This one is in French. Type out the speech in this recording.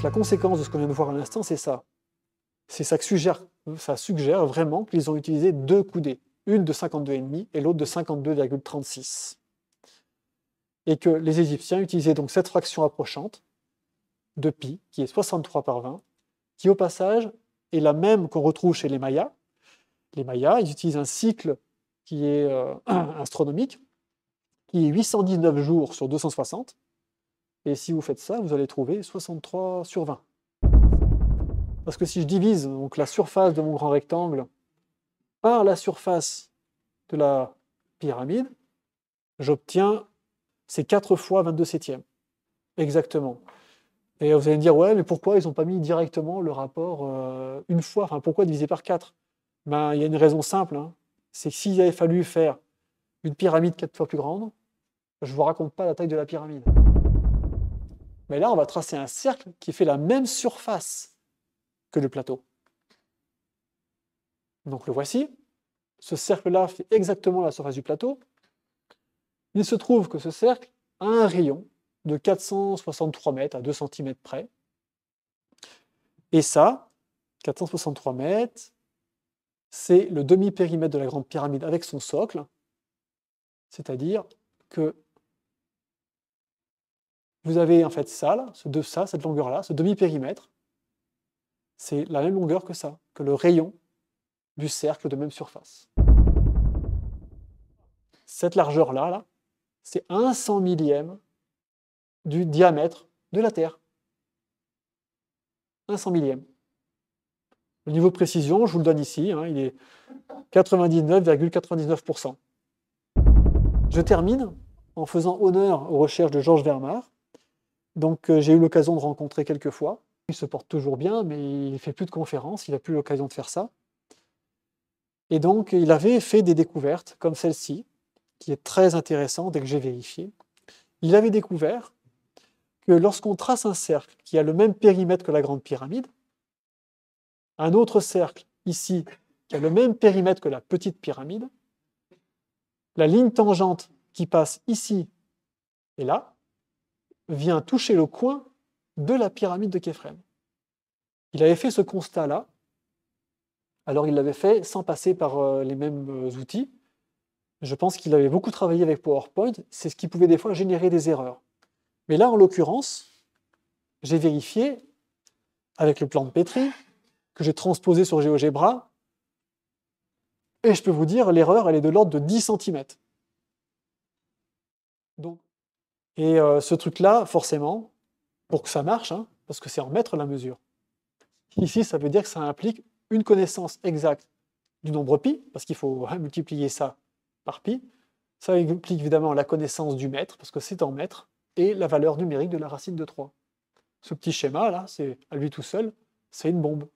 la conséquence de ce qu'on vient de voir à l'instant, c'est ça. Ça suggère vraiment qu'ils ont utilisé deux coudées, une de 52,5 et l'autre de 52,36. Et que les Égyptiens utilisaient donc cette fraction approchante de pi, qui est 63 par 20, qui au passage est la même qu'on retrouve chez les Mayas. Les Mayas, ils utilisent un cycle qui est astronomique, qui est 819 jours sur 260. Et si vous faites ça, vous allez trouver 63 sur 20. Parce que si je divise donc, la surface de mon grand rectangle par la surface de la pyramide, j'obtiens ces 4 fois 22 septièmes. Exactement. Et vous allez me dire, ouais, mais pourquoi ils n'ont pas mis directement le rapport une fois, enfin pourquoi diviser par 4? Ben, il y a une raison simple, hein. C'est que s'il avait fallu faire une pyramide 4 fois plus grande, je ne vous raconte pas la taille de la pyramide. Mais là, on va tracer un cercle qui fait la même surface que le plateau. Donc le voici. Ce cercle-là fait exactement la surface du plateau. Il se trouve que ce cercle a un rayon de 463 mètres à 2 cm près. Et ça, 463 mètres, c'est le demi-périmètre de la grande pyramide avec son socle. C'est-à-dire que vous avez en fait ça, là, cette longueur-là, ce demi-périmètre, c'est la même longueur que ça, que le rayon du cercle de même surface. Cette largeur-là, là, c'est 1/100 millième du diamètre de la Terre. 1/100 millième. Le niveau de précision, je vous le donne ici, hein, il est 99,99%. Je termine en faisant honneur aux recherches de Georges Vermar. Donc j'ai eu l'occasion de rencontrer quelques fois. Il se porte toujours bien, mais il ne fait plus de conférences, il n'a plus l'occasion de faire ça. Et donc il avait fait des découvertes comme celle-ci, qui est très intéressante et que j'ai vérifié. Il avait découvert que lorsqu'on trace un cercle qui a le même périmètre que la grande pyramide, un autre cercle ici qui a le même périmètre que la petite pyramide, la ligne tangente qui passe ici et là vient toucher le coin de la pyramide de Képhren. Il avait fait ce constat-là, alors il l'avait fait sans passer par les mêmes outils. Je pense qu'il avait beaucoup travaillé avec PowerPoint, c'est ce qui pouvait des fois générer des erreurs. Mais là, en l'occurrence, j'ai vérifié avec le plan de Petri, que j'ai transposé sur GeoGebra, et je peux vous dire, l'erreur, elle est de l'ordre de 10 cm. Donc, ce truc-là, forcément, pour que ça marche, hein, parce que c'est en mètres la mesure, ici, ça veut dire que ça implique une connaissance exacte du nombre pi, parce qu'il faut multiplier ça par pi. Ça implique évidemment la connaissance du mètre, parce que c'est en mètres, et la valeur numérique de la racine de 3. Ce petit schéma-là, c'est à lui tout seul, c'est une bombe.